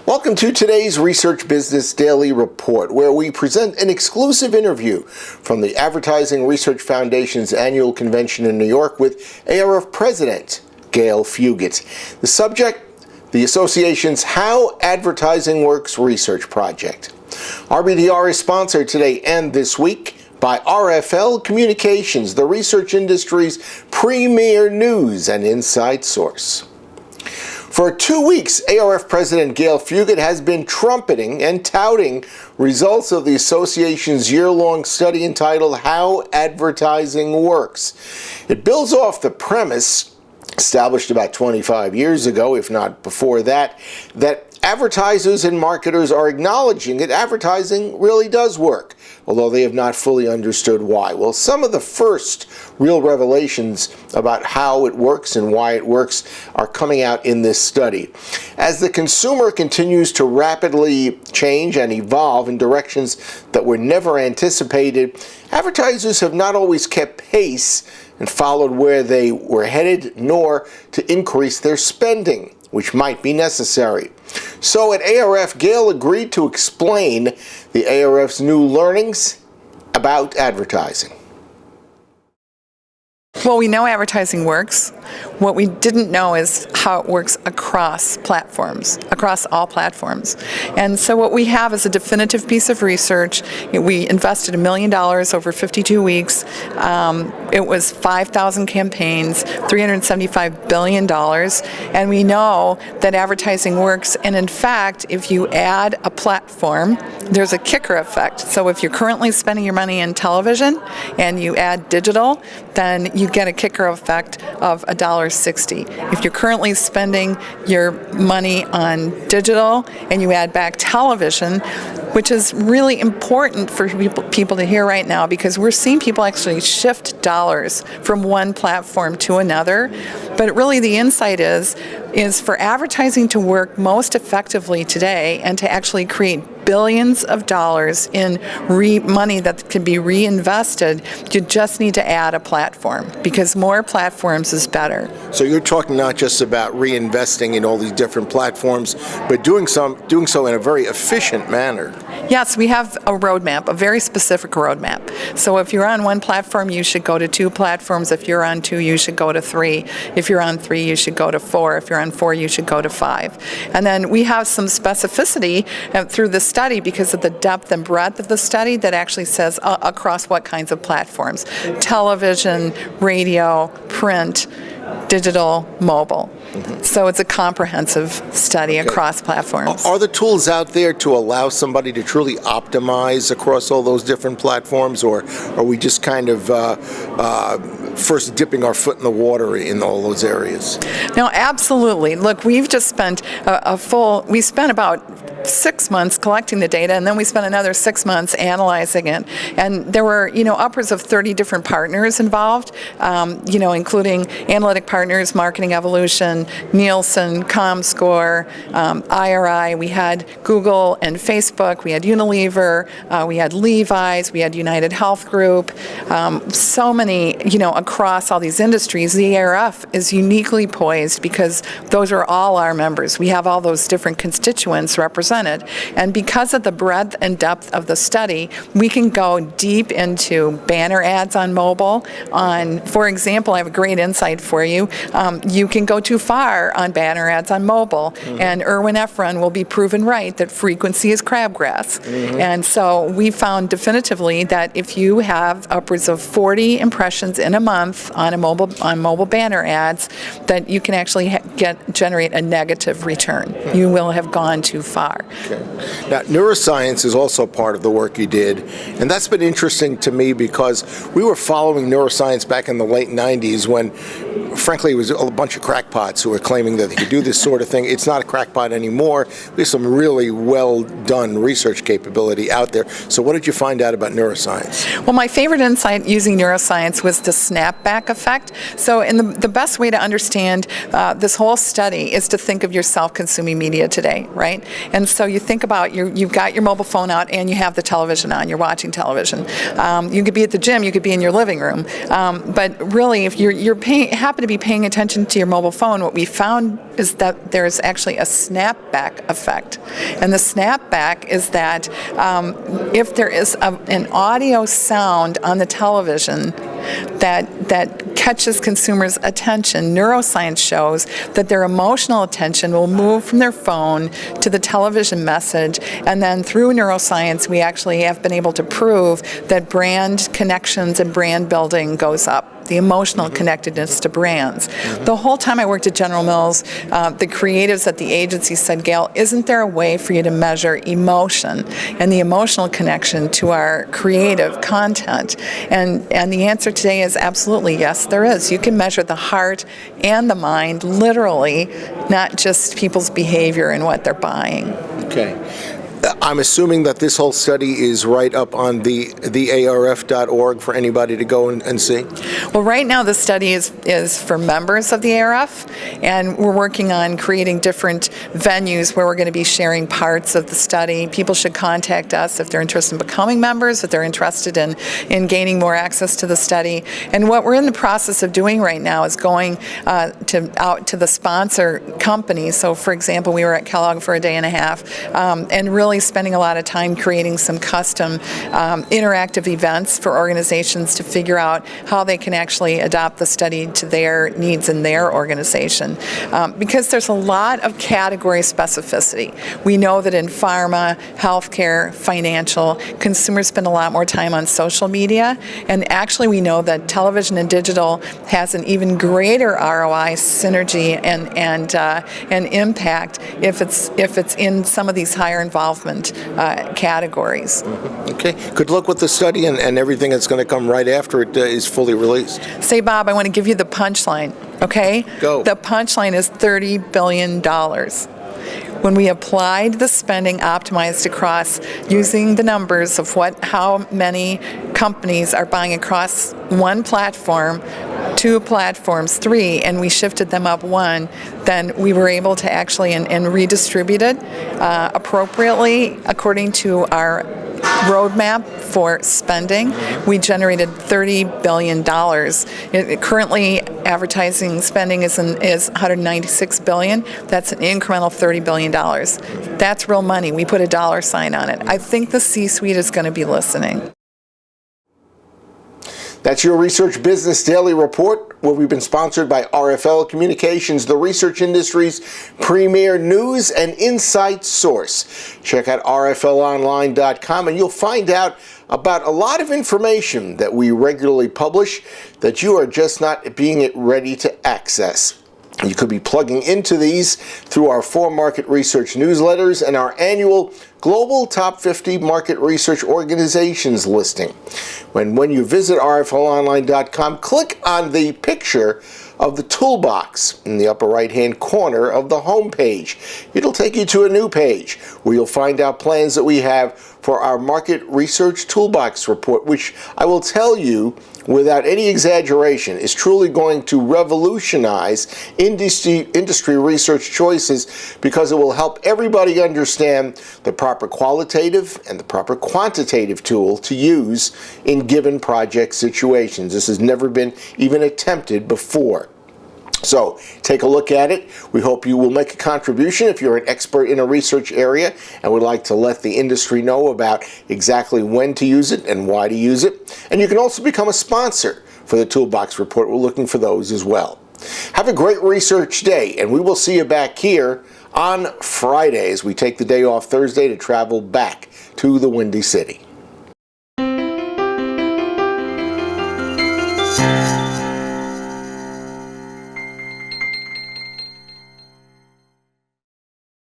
Welcome to today's Research Business Daily Report, where we present an exclusive interview from the Advertising Research Foundation's annual convention in New York with ARF President Gayle Fuguitt. The subject, the association's How Advertising Works research project. RBDR is sponsored today and this week by RFL Communications, the research industry's premier news and inside source. For 2 weeks, ARF President Gayle Fuguitt has been trumpeting and touting results of the association's year-long study entitled How Advertising Works. It builds off the premise, established about 25 years ago, if not before that advertisers and marketers are acknowledging that advertising really does work, although they have not fully understood why. Well, some of the first real revelations about how it works and why it works are coming out in this study. As the consumer continues to rapidly change and evolve in directions that were never anticipated, advertisers have not always kept pace and followed where they were headed, nor to increase their spending, which might be necessary. So at ARF, Gayle agreed to explain the ARF's new learnings about advertising. Well, we know advertising works. What we didn't know is how it works across platforms, across all platforms. And so what we have is a definitive piece of research. We invested $1 million over 52 weeks. It was 5,000 campaigns, $375 billion. And we know that advertising works. And in fact, if you add a platform, there's a kicker effect. So if you're currently spending your money in television and you add digital, then you get a kicker effect of $1.60. If you're currently spending your money on digital and you add back television, which is really important for people to hear right now, because we're seeing people actually shift dollars from one platform to another. But really the insight is for advertising to work most effectively today and to actually create billions of dollars in money that can be reinvested, you just need to add a platform, because more platforms is better. So you're talking not just about reinvesting in all these different platforms, but doing so in a very efficient manner. Yes, we have a roadmap, a very specific roadmap. So if you're on one platform, you should go to 2 platforms. If you're on 2, you should go to 3. If you're on 3, you should go to 4. If you're on 4, you should go to 5. And then we have some specificity through the study because of the depth and breadth of the study that actually says across what kinds of platforms: television, radio, print, digital, mobile. So it's a comprehensive study across platforms. Are the tools out there to allow somebody to truly optimize across all those different platforms, or are we just kind of first dipping our foot in the water in all those areas? No, absolutely. Look, we've just spent we spent about 6 months collecting the data, and then we spent another 6 months analyzing it. And there were, upwards of 30 different partners involved, including analytic partners, Marketing Evolution, Nielsen, ComScore, IRI. We had Google and Facebook. We had Unilever. We had Levi's. We had United Health Group. So many, across all these industries. The ARF is uniquely poised because those are all our members. We have all those different constituents represented. And because of the breadth and depth of the study, we can go deep into banner ads on mobile. For example, I have a great insight for you. You can go too far on banner ads on mobile, and Irwin Efron will be proven right that frequency is crabgrass. And so we found definitively that if you have upwards of 40 impressions in a month on mobile banner ads, that you can actually generate a negative return. You will have gone too far. Okay. Now, neuroscience is also part of the work you did, and that's been interesting to me because we were following neuroscience back in the late 90s when, frankly, it was a bunch of crackpots who were claiming that they could do this sort of thing. It's not a crackpot anymore. There's some really well-done research capability out there. So what did you find out about neuroscience? Well, my favorite insight using neuroscience was the snapback effect. So the best way to understand this whole study is to think of yourself consuming media today, right? And so you think about you've got your mobile phone out and you have the television on. You're watching television. You could be at the gym. You could be in your living room. But really, if you're happen to be paying attention to your mobile phone, what we found is that there's actually a snapback effect. And the snapback is that if there is an audio sound on the television that catches consumers' attention, neuroscience shows that their emotional attention will move from their phone to the television message, and then through neuroscience we actually have been able to prove that brand connections and brand building goes up. The emotional connectedness to brands. The whole time I worked at General Mills, the creatives at the agency said, Gayle, isn't there a way for you to measure emotion and the emotional connection to our creative content? And the answer today is absolutely yes, there is. You can measure the heart and the mind, literally, not just people's behavior and what they're buying. Okay. I'm assuming that this whole study is right up on the ARF.org for anybody to go and see? Well, right now the study is for members of the ARF, and we're working on creating different venues where we're going to be sharing parts of the study. People should contact us if they're interested in becoming members, if they're interested in gaining more access to the study. And what we're in the process of doing right now is going out to the sponsor companies. So, for example, we were at Kellogg for a day and a half, and really spending a lot of time creating some custom interactive events for organizations to figure out how they can actually adopt the study to their needs in their organization. Because there's a lot of category specificity. We know that in pharma, healthcare, financial, consumers spend a lot more time on social media, and actually we know that television and digital has an even greater ROI synergy and impact if it's in some of these higher involvement categories. Okay. Good luck with the study and everything that's going to come right after it is fully released. Say, Bob, I want to give you the punchline, okay? Go. The punchline is $30 billion. When we applied the spending optimized across using the numbers of how many companies are buying across one platform, 2 platforms, 3, and we shifted them up 1, then we were able to actually and redistribute it appropriately according to our roadmap for spending. We generated $30 billion. Currently, advertising spending is $196 billion. That's an incremental $30 billion. That's real money. We put a dollar sign on it. I think the C-suite is going to be listening. That's your Research Business Daily Report, where we've been sponsored by RFL Communications, the research industry's premier news and insight source. Check out rflonline.com and you'll find out about a lot of information that we regularly publish that you are just not being ready to access. You could be plugging into these through our 4 market research newsletters and our annual Global Top 50 Market Research Organizations listing. When you visit rflonline.com, click on the picture of the toolbox in the upper right-hand corner of the home page. It'll take you to a new page where you'll find out plans that we have for our Market Research Toolbox report, which I will tell you, without any exaggeration, is truly going to revolutionize industry research choices, because it will help everybody understand the proper qualitative and the proper quantitative tool to use in given project situations. This has never been even attempted before. So take a look at it. We hope you will make a contribution if you're an expert in a research area and would like to let the industry know about exactly when to use it and why to use it. And you can also become a sponsor for the Toolbox Report. We're looking for those as well. Have a great research day, and we will see you back here on Friday as we take the day off Thursday to travel back to the Windy City.